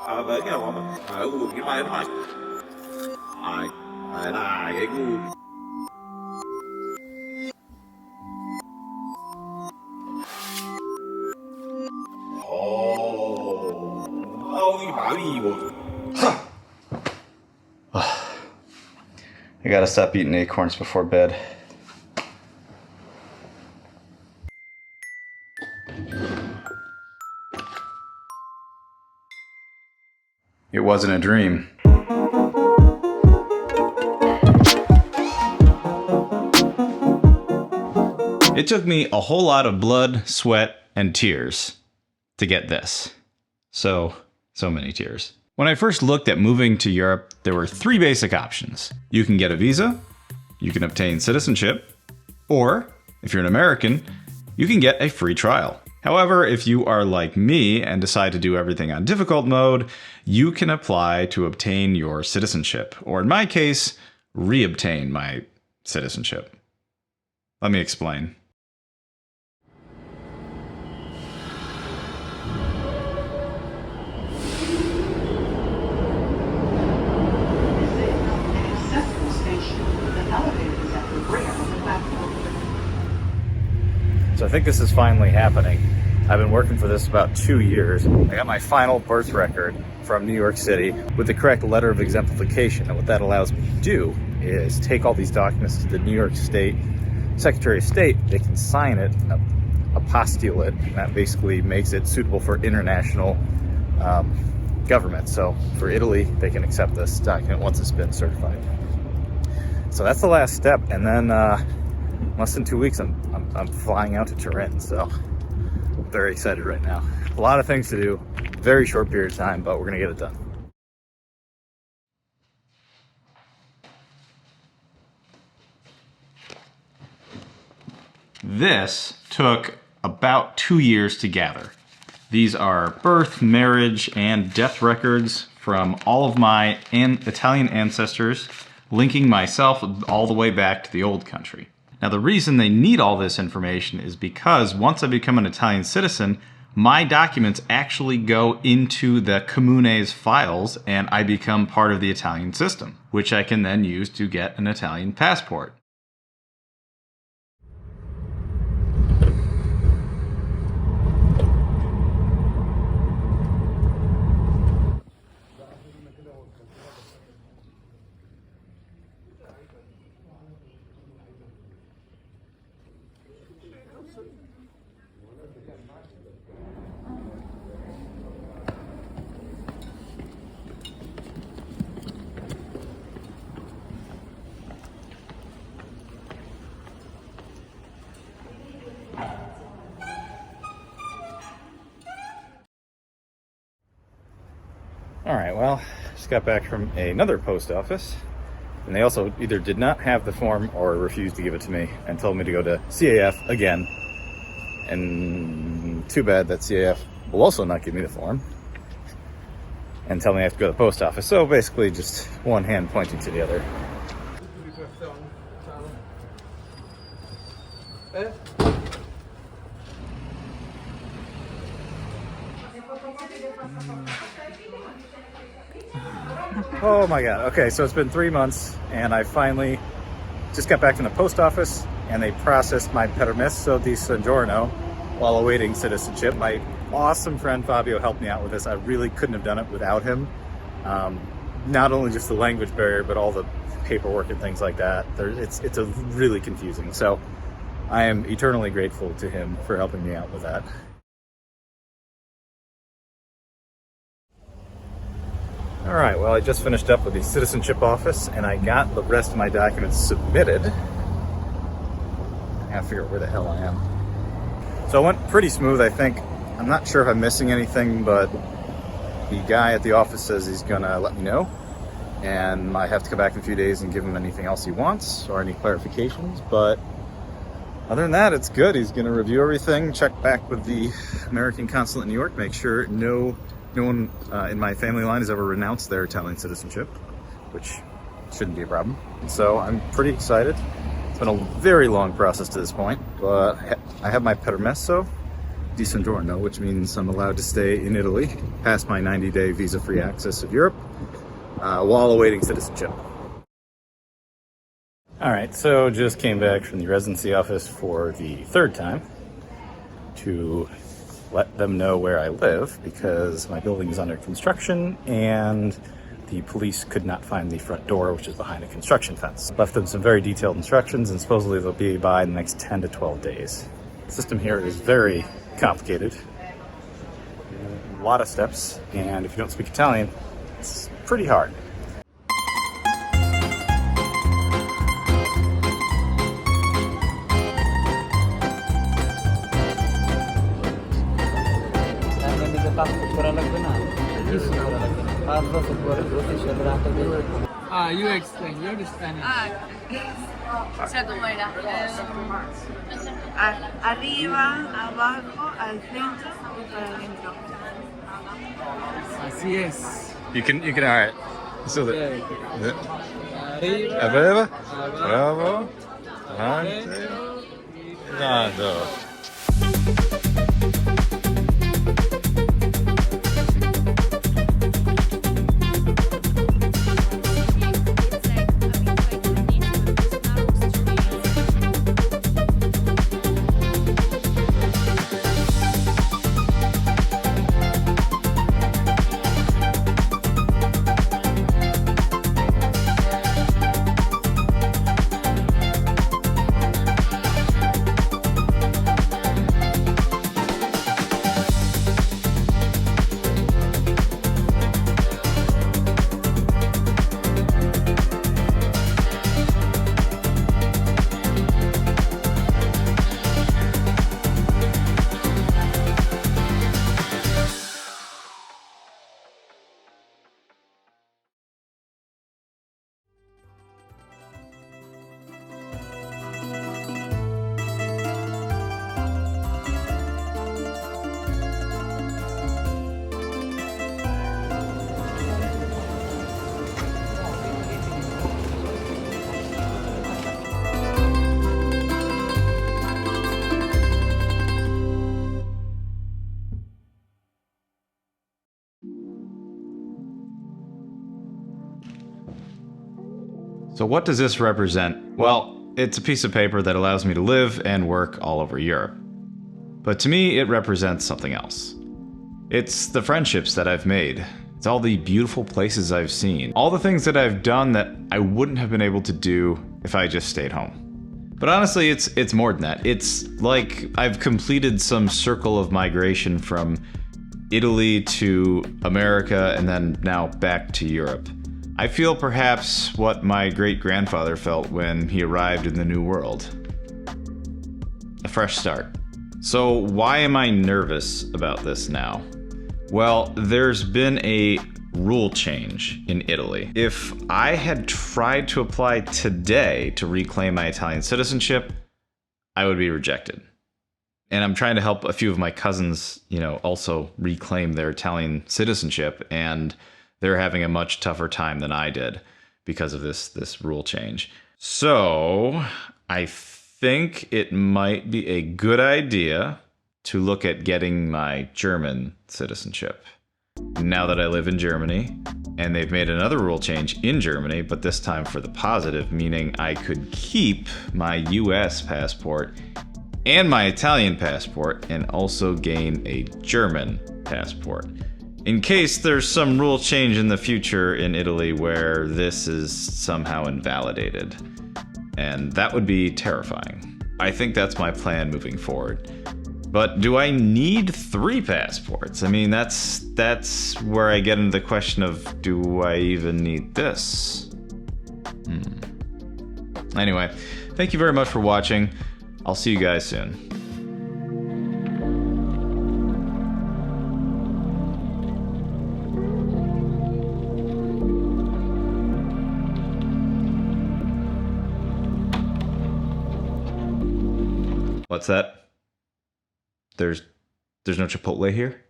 Vậy cái mà cái bài đó ai ai cái ngu cái bảo gì mà I gotta stop eating acorns before bed. It wasn't a dream. It took me a whole lot of blood, sweat, and tears to get this. So many tears. When I first looked at moving to Europe, there were three basic options. You can get a visa, you can obtain citizenship, or if you're an American, you can get a free trial. However, if you are like me and decide to do everything on difficult mode, you can apply to obtain your citizenship, or in my case, reobtain my citizenship. Let me explain. So I think this is finally happening. I've been working for this about 2 years. I got my final birth record from New York City with the correct letter of exemplification. And what that allows me to do is take all these documents to the New York State Secretary of State. They can sign it, apostille it, and that basically makes it suitable for international government. So for Italy, they can accept this document once it's been certified. So that's the last step. And then less than 2 weeks, I'm flying out to Turin, so I'm very excited right now. A lot of things to do, very short period of time, but we're gonna get it done. This took about 2 years to gather. These are birth, marriage, and death records from all of my Italian ancestors, linking myself all the way back to the old country. Now, the reason they need all this information is because once I become an Italian citizen, my documents actually go into the Comune's files and I become part of the Italian system, which I can then use to get an Italian passport. All right, well, just got back from another post office, and they also either did not have the form or refused to give it to me and told me to go to CAF again. And too bad that CAF will also not give me the form and tell me I have to go to the post office. So basically just one hand pointing to the other. Oh my God. Okay, so it's been 3 months and I finally just got back from the post office and they processed my permesso di soggiorno while awaiting citizenship. My awesome friend Fabio helped me out with this. I really couldn't have done it without him. Not only just the language barrier, but all the paperwork and things like that. It's a really confusing. So I am eternally grateful to him for helping me out with that. All right, well, I just finished up with the citizenship office and I got the rest of my documents submitted. I gotta figure out where the hell I am. So it went pretty smooth, I think. I'm not sure if I'm missing anything, but the guy at the office says he's gonna let me know. And I have to come back in a few days and give him anything else he wants or any clarifications. But other than that, it's good. He's gonna review everything, check back with the American consulate in New York, make sure no one in my family line has ever renounced their Italian citizenship, which shouldn't be a problem. So I'm pretty excited. It's been a very long process to this point, but I have my permesso, di soggiorno, which means I'm allowed to stay in Italy past my 90-day visa-free access of Europe while awaiting citizenship. All right, so just came back from the residency office for the third time to let them know where I live because my building is under construction and the police could not find the front door, which is behind a construction fence. Left them some very detailed instructions, and supposedly they'll be by in the next 10 to 12 days. The system here is very complicated. A lot of steps, and if you don't speak Italian, it's pretty hard. You explain. You're the Spanish. Sea como era. Arriba, abajo, al centro y para adentro. Así es. You can, all right. So Arriba, Arriba, abajo, bravo, adentro y nado. So what does this represent? Well, it's a piece of paper that allows me to live and work all over Europe. But to me, it represents something else. It's the friendships that I've made. It's all the beautiful places I've seen. All the things that I've done that I wouldn't have been able to do if I just stayed home. But honestly, it's more than that. It's like I've completed some circle of migration from Italy to America and then now back to Europe. I feel perhaps what my great-grandfather felt when he arrived in the New World. A fresh start. So why am I nervous about this now? Well, there's been a rule change in Italy. If I had tried to apply today to reclaim my Italian citizenship, I would be rejected. And I'm trying to help a few of my cousins, also reclaim their Italian citizenship, and they're having a much tougher time than I did because of this rule change. So I think it might be a good idea to look at getting my German citizenship. Now that I live in Germany, and they've made another rule change in Germany, but this time for the positive, meaning I could keep my US passport and my Italian passport and also gain a German passport. In case there's some rule change in the future in Italy where this is somehow invalidated. And that would be terrifying. I think that's my plan moving forward. But do I need 3 passports? I mean, that's where I get into the question of, do I even need this? Anyway, thank you very much for watching. I'll see you guys soon. What's that? There's no Chipotle here?